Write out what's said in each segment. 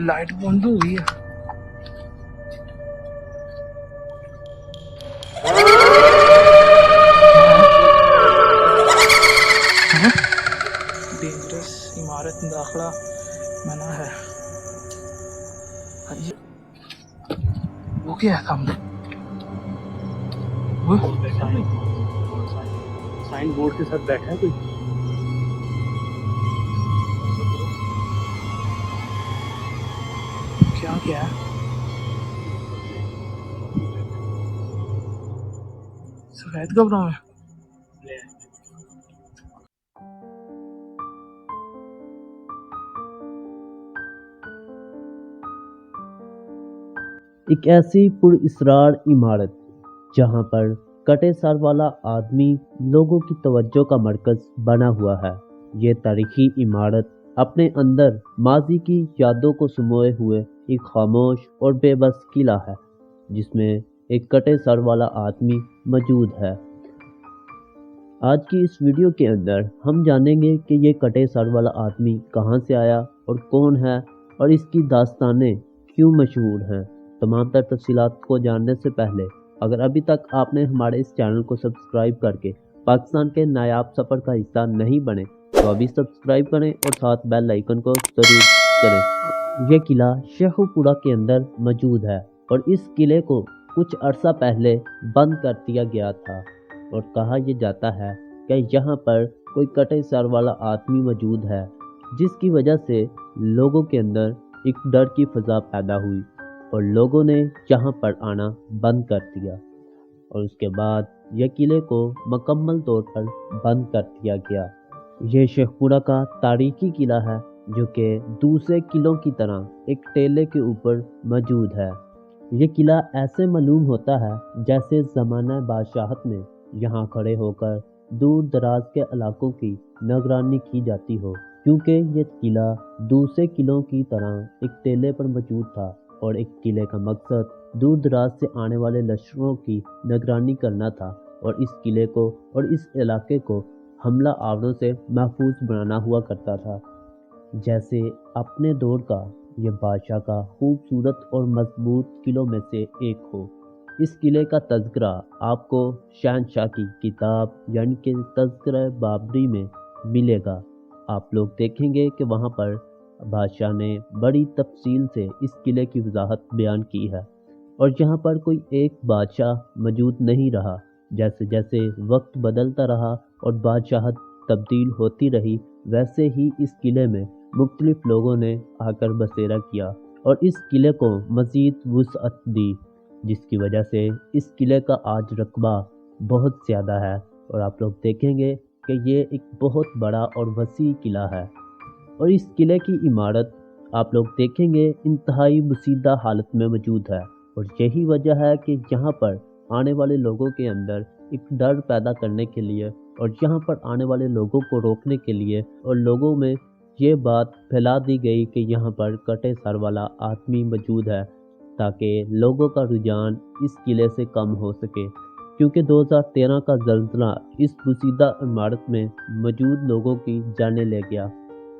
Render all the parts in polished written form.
Light बंद हो गई है। डेंजरस इमारत में दाखिला मना है। हाँ जी, वो क्या है सामने? वो साइन बोर्ड के साथ बैठा है कोई। क्या क्या है? सफेद कपड़ों में। एक ऐसी पुरअसरार इमारत जहां पर कटे सर वाला आदमी लोगों की तवज्जो का मरकज बना हुआ है। ये तारीखी इमारत अपने अंदर माजी की यादों को समोए हुए एक खामोश और बेबस किला है, जिसमें एक कटे सर वाला आदमी मौजूद है। आज की इस वीडियो के अंदर हम जानेंगे कि ये कटे सर वाला आदमी कहां से आया और कौन है और इसकी दास्तानें क्यों मशहूर हैं। तमाम तर तफसीलात को जानने से पहले अगर अभी तक आपने हमारे इस चैनल को सब्सक्राइब करके पाकिस्तान के नायाब सफ़र का हिस्सा नहीं बने तो अभी सब्सक्राइब करें और साथ बेल आइकन को ज़रूर करें। यह किला शेखुपुरा के अंदर मौजूद है और इस किले को कुछ अरसा पहले बंद कर दिया गया था और कहा यह जाता है कि यहाँ पर कोई कटे सर वाला आदमी मौजूद है, जिसकी वजह से लोगों के अंदर एक डर की फ़ज़ा पैदा हुई और लोगों ने यहाँ पर आना बंद कर दिया और उसके बाद यह किले को मुकम्मल तौर पर बंद कर दिया गया। यह शेखपुरा का तारीखी किला है जो कि दूसरे किलों की तरह एक टेले के ऊपर मौजूद है। यह किला ऐसे मालूम होता है जैसे ज़माना बादशाहत में यहाँ खड़े होकर दूर दराज के इलाकों की निगरानी की जाती हो, क्योंकि यह किला दूसरे किलों की तरह एक टेले पर मौजूद था और एक किले का मकसद दूर दराज से आने वाले लश्करों की निगरानी करना था और इस किले को और इस इलाके को हमला आवरों से महफूज बनाना हुआ करता था। जैसे अपने दौर का यह बादशाह का खूबसूरत और मजबूत किलों में से एक हो। इस किले का तज़किरा आपको शहनशाह की किताब यानी कि तज़किरा बाबरी में मिलेगा। आप लोग देखेंगे कि वहाँ पर बादशाह ने बड़ी तफसील से इस किले की वजाहत बयान की है और यहाँ पर कोई एक बादशाह मौजूद नहीं रहा। जैसे जैसे वक्त बदलता रहा और बादशाहत तब्दील होती रही, वैसे ही इस किले में मुख्तलिफ लोगों ने आकर बसेरा किया और इस किले को मज़ीद वुसअत दी, जिसकी वजह से इस किले का आज रकबा बहुत ज़्यादा है और आप लोग देखेंगे कि ये एक बहुत बड़ा और वसी किला है। और इस किले की इमारत आप लोग देखेंगे इंतहाई मुसीदा हालत में मौजूद है और यही वजह है कि यहाँ पर आने वाले लोगों के अंदर एक डर पैदा करने के लिए और यहाँ पर आने वाले लोगों को रोकने के लिए और लोगों में ये बात फैला दी गई कि यहाँ पर कटे सर वाला आदमी मौजूद है, ताकि लोगों का रुझान इस किले से कम हो सके, क्योंकि 2013 का ज़ल्ज़ला इस मुसीदा इमारत में मौजूद लोगों की जानें ले गया।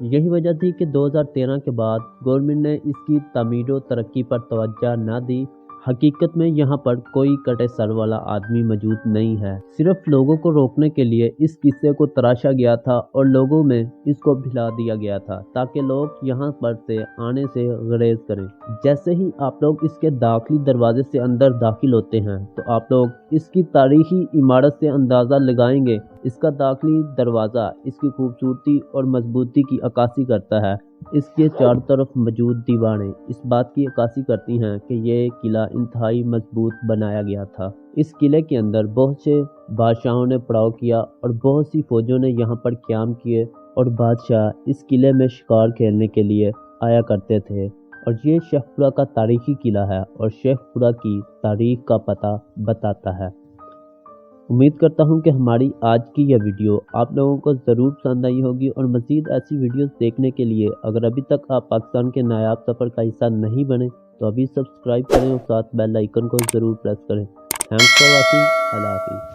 यही वजह थी कि 2013 के बाद गवर्नमेंट ने इसकी तामीर और तरक्की पर तवज्जो न दी। हकीकत में यहाँ पर कोई कटे सर वाला आदमी मौजूद नहीं है, सिर्फ लोगों को रोकने के लिए इस किस्से को तराशा गया था और लोगों में इसको भिला दिया गया था ताकि लोग यहाँ पर से आने से गुरेज करें। जैसे ही आप लोग इसके दाखिली दरवाजे से अंदर दाखिल होते हैं तो आप लोग इसकी तारीखी इमारत से अंदाज़ा लगाएंगे। इसका दाखिली दरवाज़ा इसकी खूबसूरती और मजबूती की अक्कासी करता है। इसके चारों तरफ मौजूद दीवारें इस बात की अक्कासी करती हैं कि ये किला इंतहाई मजबूत बनाया गया था। इस किले के अंदर बहुत से बादशाहों ने पड़ाव किया और बहुत सी फौजों ने यहाँ पर क़याम किए और बादशाह इस किले में शिकार खेलने के लिए आया करते थे। और ये शेखपुरा का तारीखी किला है और शेखपुरा की तारीख का पता बताता है। उम्मीद करता हूँ कि हमारी आज की यह वीडियो आप लोगों को ज़रूर पसंद आई होगी और मज़ीद ऐसी वीडियोस देखने के लिए अगर अभी तक आप पाकिस्तान के नायाब सफ़र का हिस्सा नहीं बने तो अभी सब्सक्राइब करें और साथ बेल आइकन को ज़रूर प्रेस करें। Thanks for watching. अल्लाह हाफिज़।